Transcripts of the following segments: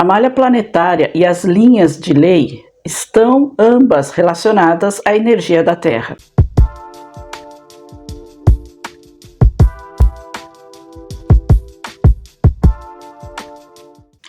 A malha planetária e as linhas de lei estão ambas relacionadas à energia da Terra.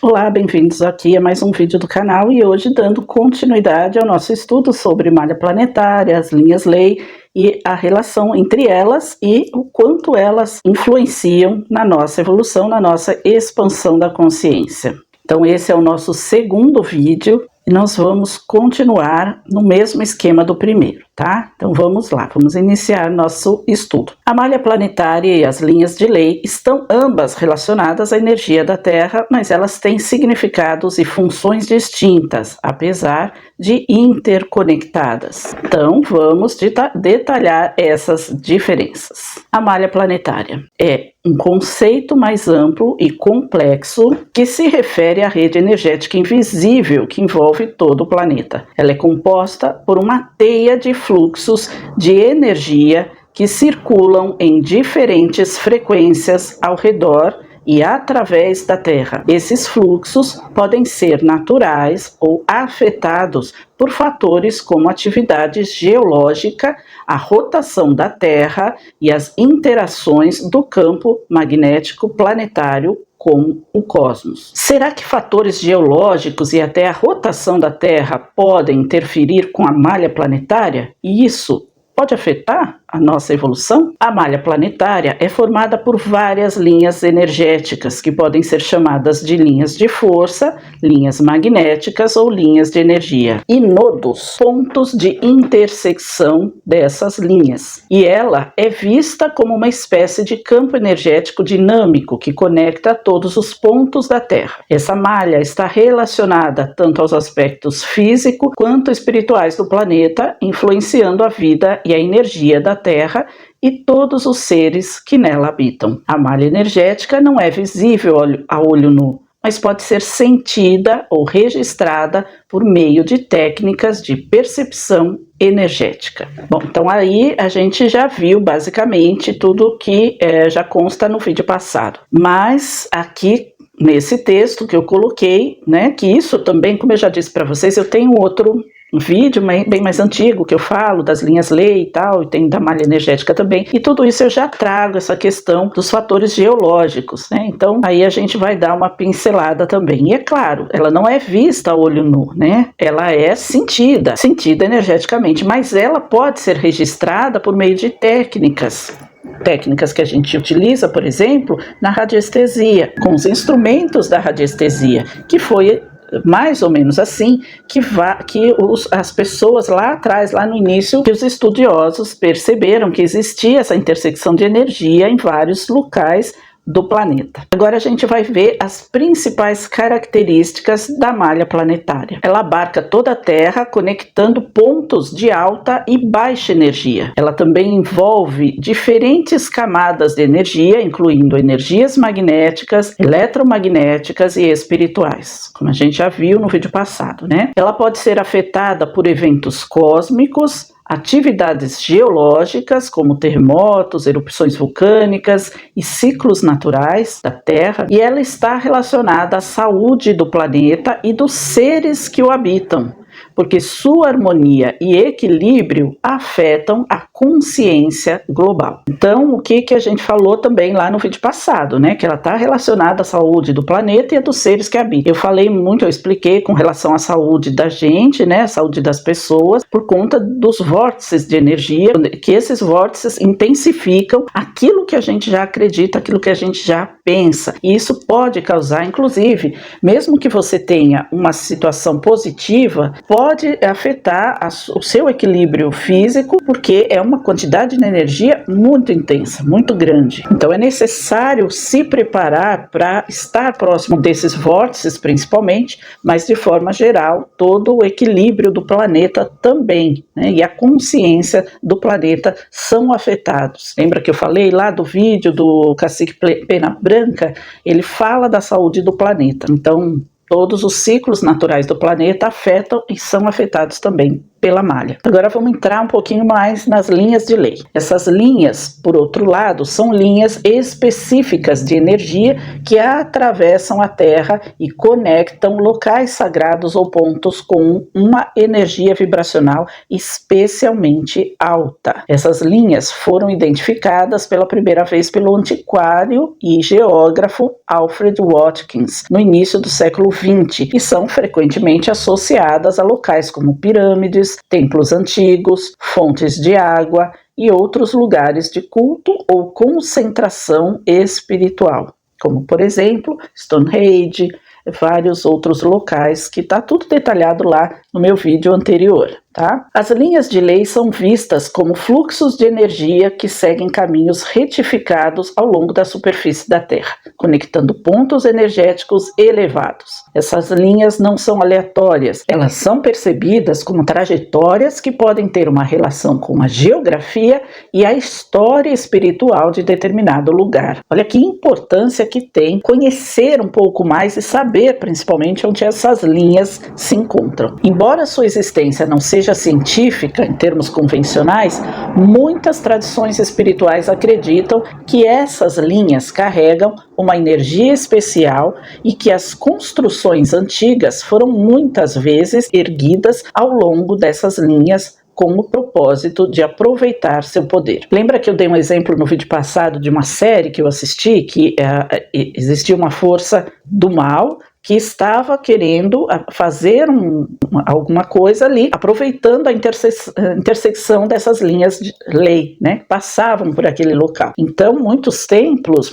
Olá, bem-vindos aqui a mais um vídeo do canal e hoje dando continuidade ao nosso estudo sobre malha planetária, as linhas lei e a relação entre elas e o quanto elas influenciam na nossa evolução, na nossa expansão da consciência. Então esse é o nosso segundo vídeo e nós vamos continuar no mesmo esquema do primeiro, tá? Então vamos lá, vamos iniciar nosso estudo. A malha planetária e as linhas de lei estão ambas relacionadas à energia da Terra, mas elas têm significados e funções distintas, apesar de interconectadas. Então vamos detalhar essas diferenças. A malha planetária é um conceito mais amplo e complexo que se refere à rede energética invisível que envolve todo o planeta. Ela é composta por uma teia de fluxos de energia que circulam em diferentes frequências ao redor e através da Terra. Esses fluxos podem ser naturais ou afetados por fatores como atividade geológica, a rotação da Terra e as interações do campo magnético planetário com o cosmos. Será que fatores geológicos e até a rotação da Terra podem interferir com a malha planetária? E isso pode afetar a nossa evolução? A malha planetária é formada por várias linhas energéticas que podem ser chamadas de linhas de força, linhas magnéticas ou linhas de energia, e nodos, pontos de intersecção dessas linhas. E ela é vista como uma espécie de campo energético dinâmico que conecta todos os pontos da Terra. Essa malha está relacionada tanto aos aspectos físicos quanto espirituais do planeta, influenciando a vida e a energia da Terra e todos os seres que nela habitam. A malha energética não é visível a olho nu, mas pode ser sentida ou registrada por meio de técnicas de percepção energética. Bom, então aí a gente já viu basicamente tudo que já consta no vídeo passado. Mas aqui nesse texto que eu coloquei, né, que isso também, como eu já disse para vocês, eu tenho outro vídeo bem mais antigo que eu falo das linhas lei e tal, e tem da malha energética também, e tudo isso eu já trago essa questão dos fatores geológicos, né? Então aí a gente vai dar uma pincelada também. E é claro, ela não é vista a olho nu, né? Ela é sentida energeticamente, mas ela pode ser registrada por meio de técnicas que a gente utiliza, por exemplo, na radiestesia, com os instrumentos da radiestesia, que foi mais ou menos assim que as pessoas lá atrás, lá no início, que os estudiosos perceberam que existia essa intersecção de energia em vários locais do planeta. Agora a gente vai ver as principais características da malha planetária. Ela abarca toda a Terra, conectando pontos de alta e baixa energia. Ela também envolve diferentes camadas de energia, incluindo energias magnéticas, eletromagnéticas e espirituais, como a gente já viu no vídeo passado, né? Ela pode ser afetada por eventos cósmicos, atividades geológicas, como terremotos, erupções vulcânicas e ciclos naturais da Terra, e ela está relacionada à saúde do planeta e dos seres que o habitam, porque sua harmonia e equilíbrio afetam a consciência global. Então, o que a gente falou também lá no vídeo passado, né? Que ela está relacionada à saúde do planeta e a dos seres que habitam. Eu expliquei com relação à saúde da gente, né? A saúde das pessoas, por conta dos vórtices de energia, que esses vórtices intensificam aquilo que a gente já acredita, aquilo que a gente já pensa. E isso pode causar, inclusive, mesmo que você tenha uma situação positiva, pode afetar o seu equilíbrio físico, porque é uma quantidade de energia muito intensa, muito grande. Então é necessário se preparar para estar próximo desses vórtices, principalmente, mas de forma geral, todo o equilíbrio do planeta também, né? E a consciência do planeta são afetados. Lembra que eu falei lá do vídeo do Cacique Pena Branca? Ele fala da saúde do planeta. Então, todos os ciclos naturais do planeta afetam e são afetados também pela malha. Agora vamos entrar um pouquinho mais nas linhas de lei. Essas linhas, por outro lado, são linhas específicas de energia que atravessam a Terra e conectam locais sagrados ou pontos com uma energia vibracional especialmente alta. Essas linhas foram identificadas pela primeira vez pelo antiquário e geógrafo Alfred Watkins no início do século XX e são frequentemente associadas a locais como pirâmides, templos antigos, fontes de água e outros lugares de culto ou concentração espiritual, como por exemplo Stonehenge, vários outros locais que está tudo detalhado lá no meu vídeo anterior. Tá? As linhas de lei são vistas como fluxos de energia que seguem caminhos retificados ao longo da superfície da Terra, conectando pontos energéticos elevados. Essas linhas não são aleatórias, elas são percebidas como trajetórias que podem ter uma relação com a geografia e a história espiritual de determinado lugar. Olha que importância que tem conhecer um pouco mais e saber principalmente onde essas linhas se encontram. Embora sua existência não seja científica em termos convencionais, muitas tradições espirituais acreditam que essas linhas carregam uma energia especial e que as construções antigas foram muitas vezes erguidas ao longo dessas linhas com o propósito de aproveitar seu poder. Lembra que eu dei um exemplo no vídeo passado de uma série que eu assisti, que existia uma força do mal que estava querendo fazer alguma coisa ali, aproveitando a intersecção dessas linhas de lei, né? Passavam por aquele local. Então, muitos templos,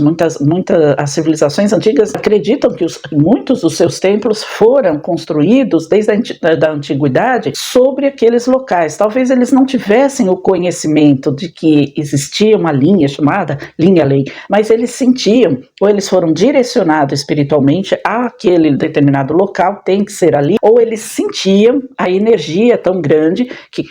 as civilizações antigas acreditam que muitos dos seus templos foram construídos desde a antiguidade sobre aqueles locais. Talvez eles não tivessem o conhecimento de que existia uma linha chamada linha-lei, mas eles sentiam, ou eles foram direcionados espiritualmente àquele determinado local, tem que ser ali, ou eles sentiam a energia tão grande que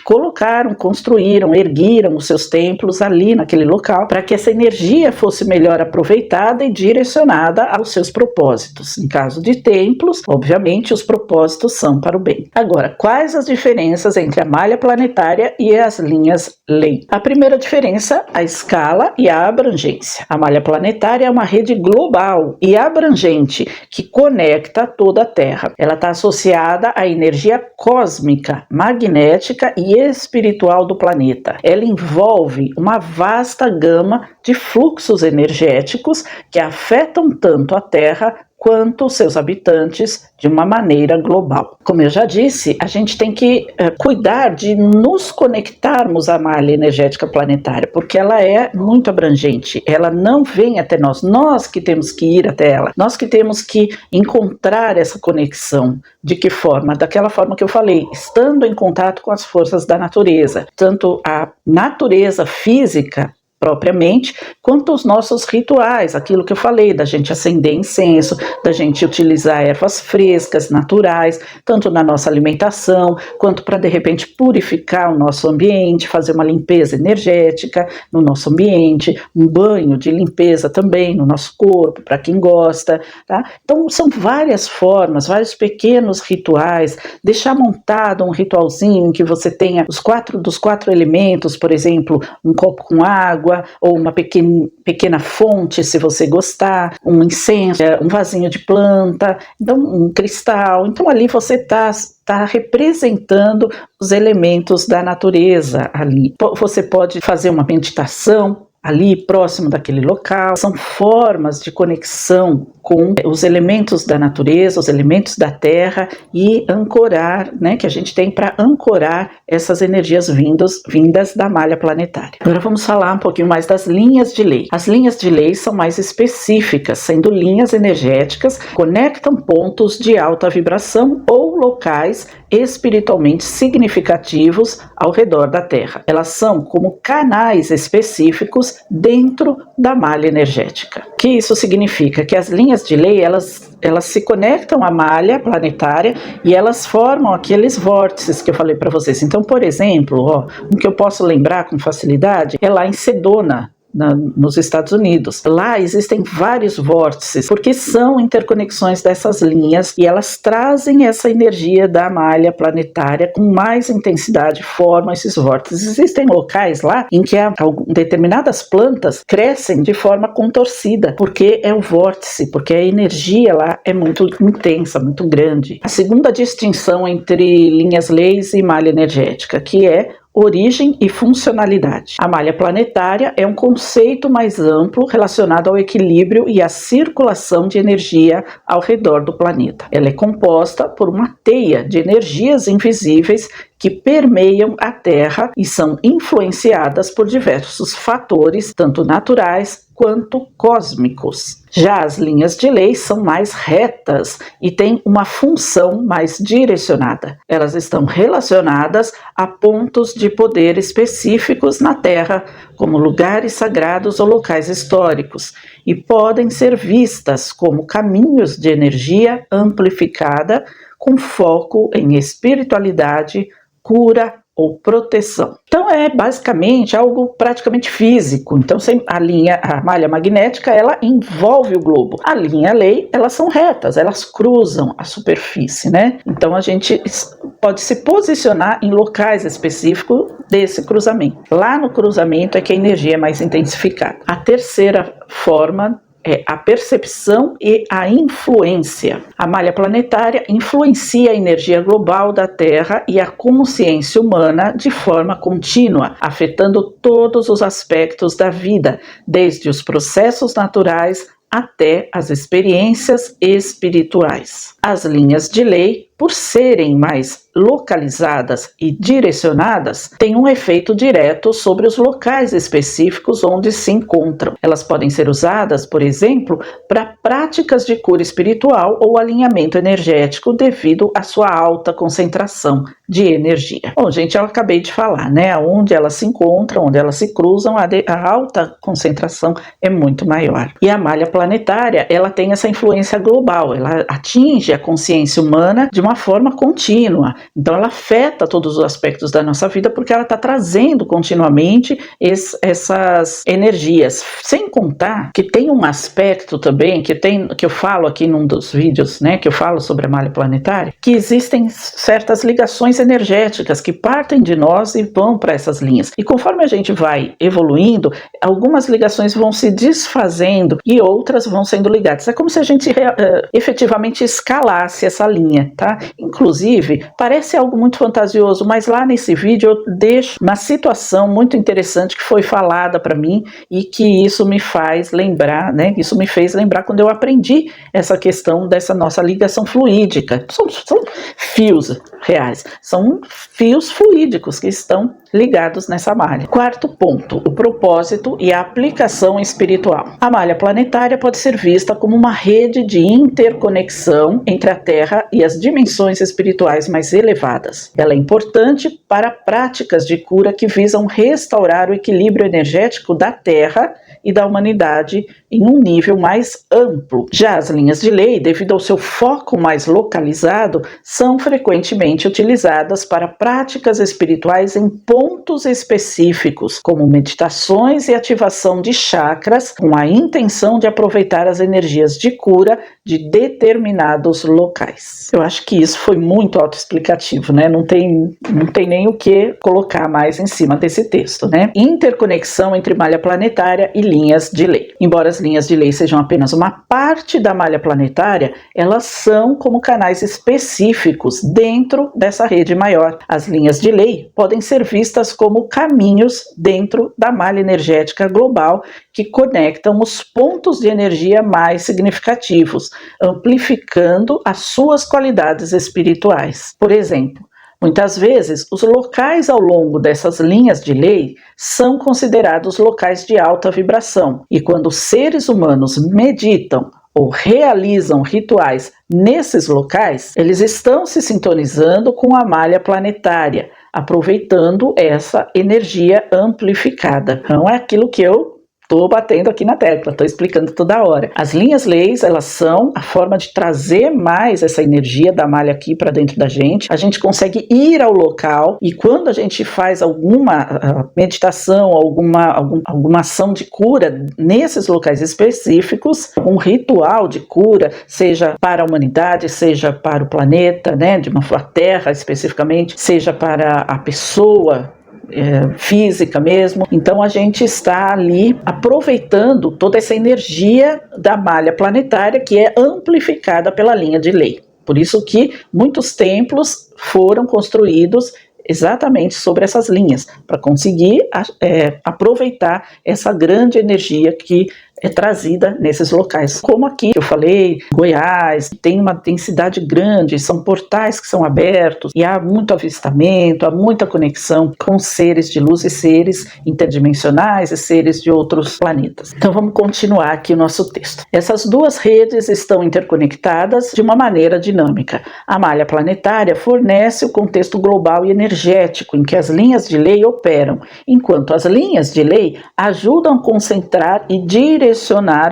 construíram, erguiram os seus templos ali naquele local para que essa energia fosse melhor aproveitada e direcionada aos seus propósitos. Em caso de templos, obviamente os propósitos são para o bem. Agora, quais as diferenças entre a malha planetária e as linhas lei? A primeira diferença, a escala e a abrangência. A malha planetária é uma rede global e abrangente que conecta toda a Terra. Ela está associada à energia cósmica, magnética e espiritual do planeta. Ela envolve uma vasta gama de fluxos energéticos que afetam tanto a Terra quanto os seus habitantes de uma maneira global. Como eu já disse, a gente tem que cuidar de nos conectarmos à malha energética planetária, porque ela é muito abrangente, ela não vem até nós que temos que ir até ela, nós que temos que encontrar essa conexão. De que forma? Daquela forma que eu falei, estando em contato com as forças da natureza, tanto a natureza física propriamente, quanto os nossos rituais, aquilo que eu falei, da gente acender incenso, da gente utilizar ervas frescas, naturais, tanto na nossa alimentação, quanto para de repente purificar o nosso ambiente, fazer uma limpeza energética no nosso ambiente, um banho de limpeza também no nosso corpo, para quem gosta, tá? Então são várias formas, vários pequenos rituais, deixar montado um ritualzinho em que você tenha dos quatro elementos, por exemplo, um copo com água, ou uma pequena fonte, se você gostar, um incenso, um vasinho de planta, então um cristal. Então ali você está representando os elementos da natureza ali. Você pode fazer uma meditação ali próximo daquele local. São formas de conexão com os elementos da natureza, os elementos da terra e ancorar, né, que a gente tem para ancorar essas energias vindas da malha planetária. Agora vamos falar um pouquinho mais das linhas de lei. As linhas de lei são mais específicas, sendo linhas energéticas que conectam pontos de alta vibração ou locais espiritualmente significativos ao redor da Terra. Elas são como canais específicos dentro da malha energética. O que isso significa? Que as linhas de lei, elas se conectam à malha planetária e elas formam aqueles vórtices que eu falei para vocês. Então, por exemplo, um que eu posso lembrar com facilidade é lá em Sedona, nos Estados Unidos. Lá existem vários vórtices, porque são interconexões dessas linhas e elas trazem essa energia da malha planetária com mais intensidade, formam esses vórtices. Existem locais lá em que determinadas plantas crescem de forma contorcida, porque é o vórtice, porque a energia lá é muito intensa, muito grande. A segunda distinção entre linhas leis e malha energética, que é origem e funcionalidade. A malha planetária é um conceito mais amplo relacionado ao equilíbrio e à circulação de energia ao redor do planeta. Ela é composta por uma teia de energias invisíveis que permeiam a Terra e são influenciadas por diversos fatores, tanto naturais quanto cósmicos. Já as linhas de lei são mais retas e têm uma função mais direcionada. Elas estão relacionadas a pontos de poder específicos na Terra, como lugares sagrados ou locais históricos, e podem ser vistas como caminhos de energia amplificada com foco em espiritualidade, cura ou proteção. Então é basicamente algo praticamente físico. Então a malha magnética, ela envolve o globo. A linha lei, elas são retas, elas cruzam a superfície, né? Então a gente pode se posicionar em locais específicos desse cruzamento. Lá no cruzamento é que a energia é mais intensificada. A terceira forma é a percepção e a influência. A malha planetária influencia a energia global da Terra e a consciência humana de forma contínua, afetando todos os aspectos da vida, desde os processos naturais até as experiências espirituais. As linhas de lei, por serem mais localizadas e direcionadas, têm um efeito direto sobre os locais específicos onde se encontram. Elas podem ser usadas, por exemplo, para práticas de cura espiritual ou alinhamento energético devido à sua alta concentração de energia. Bom, gente, eu acabei de falar, né? Onde elas se encontram, onde elas se cruzam, a alta concentração é muito maior. E a malha planetária, ela tem essa influência global, ela atinge a consciência humana de uma forma contínua. Então ela afeta todos os aspectos da nossa vida porque ela está trazendo continuamente essas energias. Sem contar que tem um aspecto também que eu falo aqui num dos vídeos, né, que eu falo sobre a malha planetária, que existem certas ligações energéticas que partem de nós e vão para essas linhas. E conforme a gente vai evoluindo, algumas ligações vão se desfazendo e outras vão sendo ligadas. É como se a gente efetivamente escalasse essa linha, tá? Inclusive, parece algo muito fantasioso, mas lá nesse vídeo eu deixo uma situação muito interessante que foi falada para mim e que isso me faz lembrar, né? Isso me fez lembrar quando eu aprendi essa questão dessa nossa ligação fluídica. São fios reais, são fios fluídicos que estão ligados nessa malha. Quarto ponto, o propósito e a aplicação espiritual. A malha planetária pode ser vista como uma rede de interconexão entre a Terra e as dimensões espirituais mais elevadas. Ela é importante para práticas de cura que visam restaurar o equilíbrio energético da Terra e da humanidade em um nível mais amplo. Já as linhas de lei, devido ao seu foco mais localizado, são frequentemente utilizadas para práticas espirituais em pontos específicos, como meditações e ativação de chakras, com a intenção de aproveitar as energias de cura de determinados locais. Eu acho que isso foi muito autoexplicativo, né? Não tem nem o que colocar mais em cima desse texto, né? Interconexão entre malha planetária e linhas de lei. Embora as linhas de lei sejam apenas uma parte da malha planetária, elas são como canais específicos dentro dessa rede maior. As linhas de lei podem ser vistas como caminhos dentro da malha energética global que conectam os pontos de energia mais significativos, amplificando as suas qualidades espirituais. Por exemplo, muitas vezes, os locais ao longo dessas linhas de lei são considerados locais de alta vibração, e quando os seres humanos meditam ou realizam rituais nesses locais, eles estão se sintonizando com a malha planetária, aproveitando essa energia amplificada. Então é aquilo que eu Tô batendo aqui na tecla, tô explicando toda hora. As linhas leis, elas são a forma de trazer mais essa energia da malha aqui para dentro da gente. A gente consegue ir ao local e quando a gente faz alguma meditação, alguma ação de cura nesses locais específicos, um ritual de cura, seja para a humanidade, seja para o planeta, né, de uma Terra especificamente, seja para a pessoa física mesmo. Então a gente está ali aproveitando toda essa energia da malha planetária que é amplificada pela linha de lei. Por isso que muitos templos foram construídos exatamente sobre essas linhas, para conseguir aproveitar essa grande energia que é trazida nesses locais. Como aqui, que eu falei, Goiás, tem uma densidade grande, são portais que são abertos, e há muito avistamento, há muita conexão com seres de luz e seres interdimensionais e seres de outros planetas. Então vamos continuar aqui o nosso texto. Essas duas redes estão interconectadas de uma maneira dinâmica. A malha planetária fornece o contexto global e energético em que as linhas de lei operam, enquanto as linhas de lei ajudam a concentrar e direcionar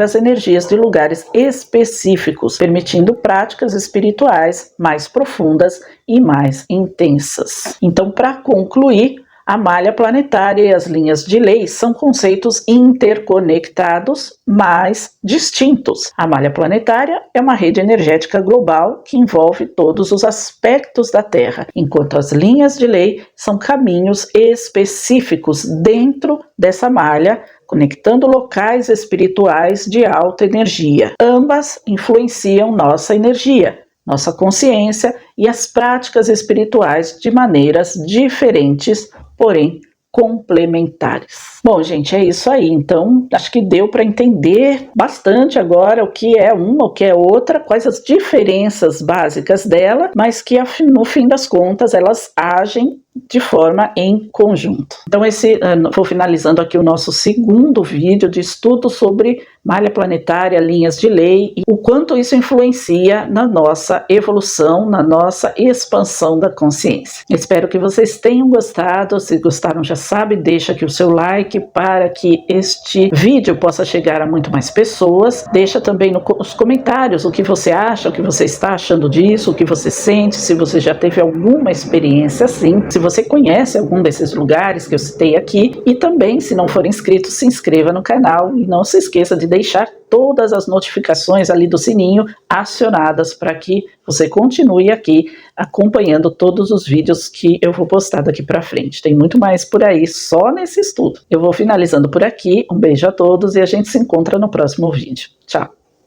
as energias de lugares específicos, permitindo práticas espirituais mais profundas e mais intensas. Então, para concluir, a malha planetária e as linhas de lei são conceitos interconectados, mas distintos. A malha planetária é uma rede energética global que envolve todos os aspectos da Terra, enquanto as linhas de lei são caminhos específicos dentro dessa malha, conectando locais espirituais de alta energia. Ambas influenciam nossa energia, nossa consciência e as práticas espirituais de maneiras diferentes, porém complementares. Bom, gente, é isso aí. Então, acho que deu para entender bastante agora o que é uma, o que é outra, quais as diferenças básicas dela, mas que no fim das contas elas agem de forma em conjunto. Então vou finalizando aqui o nosso segundo vídeo de estudo sobre malha planetária, linhas de lei e o quanto isso influencia na nossa evolução, na nossa expansão da consciência. Espero que vocês tenham gostado. Se gostaram, já sabe, deixa aqui o seu like para que este vídeo possa chegar a muito mais pessoas. Deixa também nos comentários o que você acha, o que você está achando disso, o que você sente, se você já teve alguma experiência assim, se você conhece algum desses lugares que eu citei aqui, e também, se não for inscrito, se inscreva no canal e não se esqueça de deixar todas as notificações ali do sininho acionadas para que você continue aqui acompanhando todos os vídeos que eu vou postar daqui para frente. Tem muito mais por aí só nesse estudo. Eu vou finalizando por aqui. Um beijo a todos e a gente se encontra no próximo vídeo. Tchau!